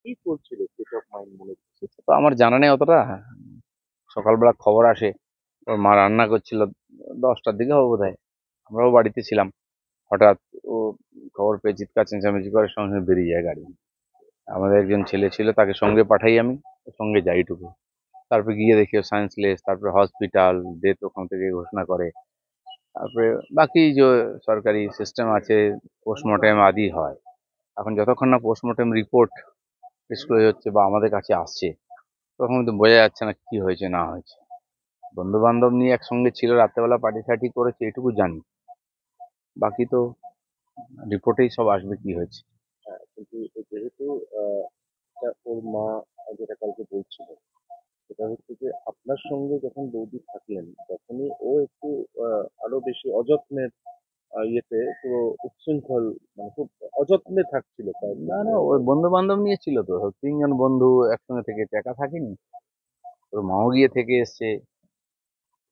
কি চলছিল state of mind মনে হচ্ছে? সেটা তো আমার জানা নেই অতটা। সকালবেলা খবর আসে ওর মা রান্না করছিল, 10টার দিকে হবে বোধহয়। আমরাও বাড়িতে ছিলাম। হঠাৎ ও খবর পেয়ে চিৎকার চেঁচামেচি করে সঙ্গে সঙ্গে বেরিয়ে যায় গাড়ি। আমাদের একজন ছেলে ছিল, তাকে সঙ্গে পাঠাই আমি, ওর সঙ্গে যাইটুকু। তারপরে গিয়ে দেখি ও সায়েন্সলেস, তারপরে হসপিটাল, ডেথ ওখান থেকে ঘোষণা করে। তারপরে বাকি যে সরকারি সিস্টেম আছে, পোস্টমর্টেম আদি হয়। এখন যতক্ষণ না পোস্টমর্টেম রিপোর্ট ডিসক্লোজ হচ্ছে বা আমাদের কাছে আসছে, তখন তো বোঝা যাচ্ছে না কি হয়েছে না হয়েছে। বন্ধু বান্ধব নিয়ে একসঙ্গে ছিল, রাত্রেবেলা পার্টি সার্টি করেছে এটুকু জানি। বাকি তো রিপোর্টেই সব আসবে কি হয়েছে। হ্যাঁ, কিন্তু যেহেতু আহ, ওর মা যেটা কালকে বলছিল, সেটা হচ্ছে যে আপনার সঙ্গে যখন বৌদি থাকলেন তখনই ও একটু আরো বেশি অযত্নের ইয়েতে পুরো উচ্ছৃঙ্খল, মানে খুব অযত্নে থাকছিল প্রায় না না, ওই বন্ধু বান্ধব নিয়ে ছিল তো, 3জন বন্ধু একসঙ্গে থেকে একা থাকেনি। ওর মাও গিয়ে থেকে এসছে,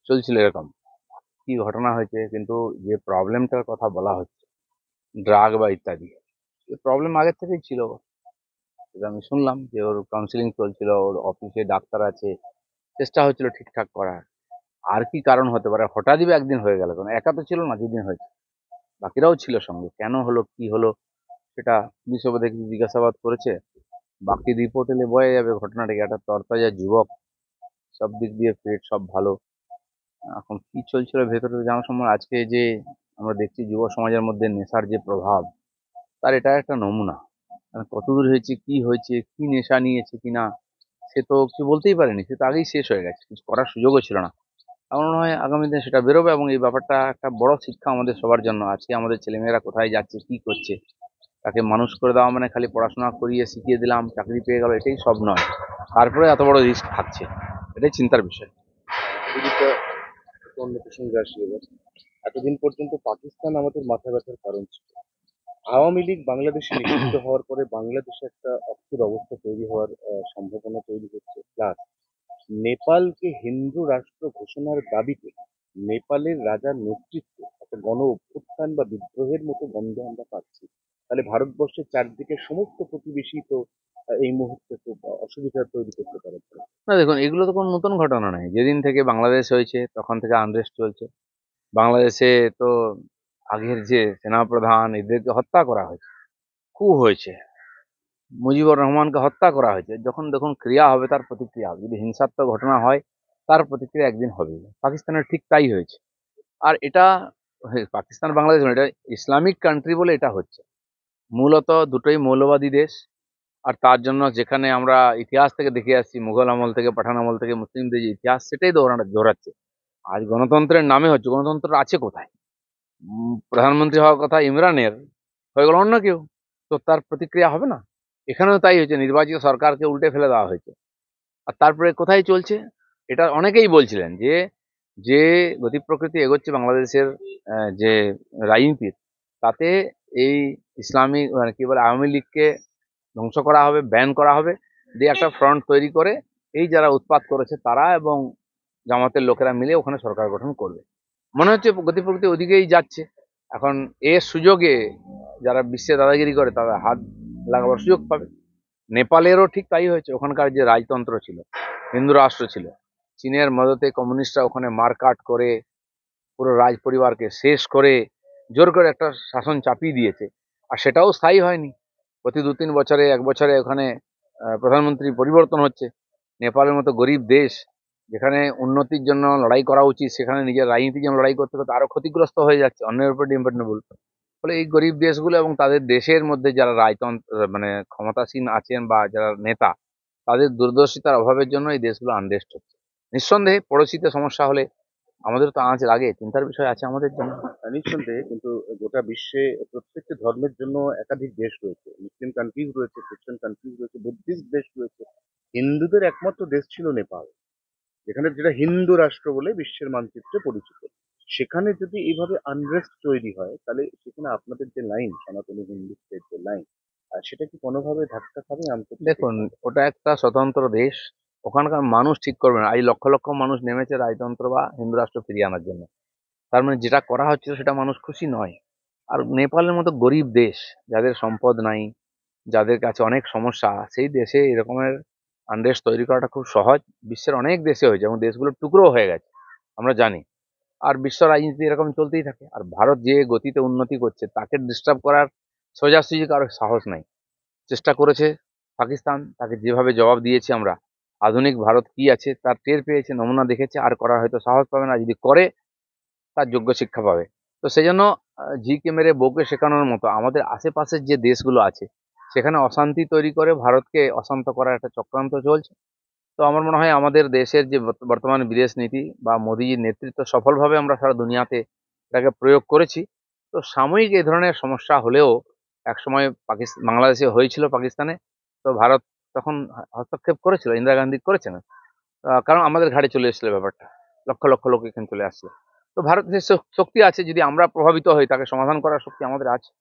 চলছিল এরকম। কি ঘটনা হয়েছে, কিন্তু যে প্রবলেমটার কথা বলা হচ্ছে, ড্রাগ বা ইত্যাদি, প্রবলেম আগের থেকেই ছিল। সেটা আমি শুনলাম যে ওর কাউন্সিলিং চলছিল, ওর অফিসে ডাক্তার আছে, চেষ্টা হচ্ছিল ঠিকঠাক করার। আর কি কারণ হতে পারে, হঠাৎই বা একদিন হয়ে গেল, কারণ একা তো ছিল না যেদিন হয়েছে, বাকিরাও ছিল সঙ্গে। কেন হলো কি হলো সেটা পুলিশ অবধি কিছু জিজ্ঞাসাবাদ করেছে। বাকি রিপোর্ট এলে বোঝা যাবে ঘটনাটাকে। একটা তরতাজা যুবক, সব দিক দিয়ে ফিট, সব ভালো। এখন কি চলছিল ভেতরে জানার সময়, আজকে যে আমরা দেখছি যুব সমাজের মধ্যে নেশার যে প্রভাব, তার এটা একটা নমুনা। মানে কতদূর হয়েছে, কি হয়েছে, কি নেশা নিয়েছে কিনা, সে তো কিছু বলতেই পারেনি। সে তো আগেই শেষ হয়ে গেছে, কিছু করার সুযোগও ছিল না। আমার মনে হয় আগামী দিনে সেটা বেরোবে, এবং এই ব্যাপারটা একটা বড় শিক্ষা আমাদের সবার জন্য। আজকে আমাদের ছেলেমেয়েরা কোথায় যাচ্ছে, কি করছে, তাকে মানুষ করে দেওয়া মানে খালি পড়াশোনা করিয়ে শিখিয়ে দিলাম, চাকরি পেয়ে গেল, এটাই সব নয়। তারপরে এত বড় রিস্ক থাকছে, এটাই চিন্তার বিষয়। দিদিটা অন্য প্রসঙ্গে আসি এবার। এতদিন পর্যন্ত পাকিস্তান আমাদের মাথা ব্যথার কারণ ছিল। আওয়ামী লীগ বাংলাদেশে নিষিদ্ধ হওয়ার পরে বাংলাদেশে একটা অস্থির অবস্থা তৈরি হওয়ার সম্ভাবনা তৈরি হচ্ছে। প্লাস নেপালকে হিন্দু রাষ্ট্র ঘোষণার দাবিতে নেপালের রাজার নেতৃত্বে একটা গণ অভ্যুত্থান বা বিদ্রোহের মতো গন্ধ আমরা পাচ্ছি। তাহলে ভারতবর্ষের চারদিকে সমস্ত প্রতিবেশী তো এই মুহূর্তে খুব অসুবিধা তৈরি করতে পারে। না দেখুন, এগুলো তো কোনো নতুন ঘটনা নয়। যেদিন থেকে বাংলাদেশ হয়েছে তখন থেকে আনরেস্ট চলছে বাংলাদেশে। তো আগের যে সেনাপ্রধান, এদেরকে হত্যা করা হয়েছে, কু হয়েছে, মুজিবুর রহমানকে হত্যা করা হয়েছে। যখন দেখুন ক্রিয়া হবে তার প্রতিক্রিয়া হবে। যদি হিংসাত্মক ঘটনা হয়, তার প্রতিক্রিয়া একদিন হবে। পাকিস্তানের ঠিক তাই হয়েছে। আর এটা পাকিস্তান বাংলাদেশ নয়, এটা ইসলামিক কান্ট্রি বলে এটা হচ্ছে। মূলত দুটোই মৌলবাদী দেশ। আর তার জন্য যেখানে আমরা ইতিহাস থেকে দেখে আসছি, মুঘল আমল থেকে, পাঠান আমল থেকে মুসলিমদের যে ইতিহাস, সেটাই দৌড়াচ্ছে। আজ গণতন্ত্রের নামে হচ্ছে, গণতন্ত্র আছে কোথায়? প্রধানমন্ত্রী হওয়ার কথা ইমরানের, হয়ে গেল অন্য কেউ। তো তার প্রতিক্রিয়া হবে না? এখানেও তাই হয়েছে, নির্বাচিত সরকারকে উল্টে ফেলে দেওয়া হয়েছে। আর তারপরে কোথায় চলছে, এটা অনেকেই বলছিলেন যে যে গতি প্রকৃতি এগোচ্ছে বাংলাদেশের যে রাজনীতির, তাতে এই ইসলামিক মানে কি বলে আওয়ামী লীগকে ধ্বংস করা হবে, ব্যান করা হবে, দিয়ে একটা ফ্রন্ট তৈরি করে এই যারা উৎপাত করেছে তারা এবং জামাতের লোকেরা মিলে ওখানে সরকার গঠন করবে। মনে হচ্ছে গতি প্রকৃতি ওদিকেই যাচ্ছে। এখন এর সুযোগে যারা বিশ্বে দাদাগিরি করে তারা হাত লাগাবার সুযোগ পাবে। নেপালেরও ঠিক তাই হয়েছে। ওখানকার যে রাজতন্ত্র ছিল, হিন্দু রাষ্ট্র ছিল, চীনের মদতে কমিউনিস্টরা ওখানে মারকাট করে পুরো রাজ পরিবারকে শেষ করে জোর করে একটা শাসন চাপিয়ে দিয়েছে। আর সেটাও স্থায়ী হয়নি। প্রতি 2-3 বছরে, 1 বছরে ওখানে প্রধানমন্ত্রী পরিবর্তন হচ্ছে। নেপালের মতো গরিব দেশ, যেখানে উন্নতির জন্য লড়াই করা উচিত, সেখানে নিজের রাজনীতির জন্য লড়াই করতে করতে আরো ক্ষতিগ্রস্ত হয়ে যাচ্ছে, অন্যের উপর ডিপেন্ডেবল। ফলে এই গরিব দেশগুলো এবং তাদের দেশের মধ্যে যারা রাজতন্ত্র মানে ক্ষমতাসীন আছেন বা যারা নেতা, তাদের দূরদর্শিতার অভাবের জন্য এই দেশগুলো আনরেস্ট হচ্ছে। নিঃসন্দেহে পড়োশিতে সমস্যা হলে আমাদের তো আঁচ লাগে, চিন্তার বিষয় আছে আমাদের জন্য। নিঃসন্দেহে, কিন্তু গোটা বিশ্বে প্রত্যেকটি ধর্মের জন্য একাধিক দেশ রয়েছে। মুসলিম কান্ট্রিজ রয়েছে, খ্রিস্টান কান্ট্রিজ রয়েছে, বুদ্ধিস্ট দেশ রয়েছে। হিন্দুদের একমাত্র দেশ ছিল নেপাল, যেখানে যেটা হিন্দু রাষ্ট্র বলে বিশ্বের মানচিত্রে পরিচিত। সেখানে যদি এইভাবে আনরেস্ট তৈরি হয়, তাহলে সেখানে আপনাদের যে লাইন, সনাতনী হিন্দুত্বের যে লাইন, সেটা কি কোনোভাবে ধাক্কা খাবে আন্তর্জাতিক দেখুন, মহলে? ওটা একটা স্বতন্ত্র দেশ, ওখানকার মানুষ ঠিক করবে না। এই লক্ষ লক্ষ মানুষ নেমেছে রাজতন্ত্র বা হিন্দু রাষ্ট্র ফিরিয়ে আনার জন্য। তার মানে যেটা করা হচ্ছিল সেটা মানুষ খুশি নয়। আর নেপালের মতো গরিব দেশ, যাদের সম্পদ নাই, যাদের কাছে অনেক সমস্যা, সেই দেশে এরকমের আনরেস্ট তৈরি করাটা খুব সহজ। বিশ্বের অনেক দেশে হয়েছে এবং দেশগুলো টুকরো হয়ে গেছে, আমরা জানি। আর বিশ্ব রাজনীতি এরকম চলতেই থাকে। আর ভারত যে গতিতে উন্নতি করছে তাকে ডিস্টার্ব করার সোজাসুজি কারো সাহস নাই। চেষ্টা করেছে পাকিস্তান, তাকে যেভাবে জবাব দিয়েছি আমরা, আধুনিক ভারত কি আছে তার টের পেয়েছে, নমুনা দেখেছে, আর করার হয়তো সাহস পাবে না। যদি করে তার যোগ্য শিক্ষা পাবে। তো সেই জন্য ঝিকে মেরে বউকে শেখানোর মতো আমাদের আশেপাশের যে দেশগুলো আছে সেখানে অশান্তি তৈরি করে ভারতকে অশান্ত করার একটা চক্রান্ত চলছে। তো আমার মনে হয় আমাদের দেশের যে বর্তমান বিদেশ নীতি বা মোদীজির নেতৃত্ব সফলভাবে আমরা সারা দুনিয়াতে এটাকে প্রয়োগ করেছি। তো সাময়িক এই ধরনের সমস্যা হলেও একসময় বাংলাদেশে হয়েছিল পাকিস্তানে, তো ভারত তখন হস্তক্ষেপ করেছিল, ইন্দিরা গান্ধী করেছেন। কারণ আমাদের ঘাড়ে চলে এসেছিল ব্যাপারটা, লক্ষ লক্ষ লোক এখানে চলে আসছে। তো ভারতের শক্তি আছে, যদি আমরা প্রভাবিত হই তাকে সমাধান করার শক্তি আমাদের আছে।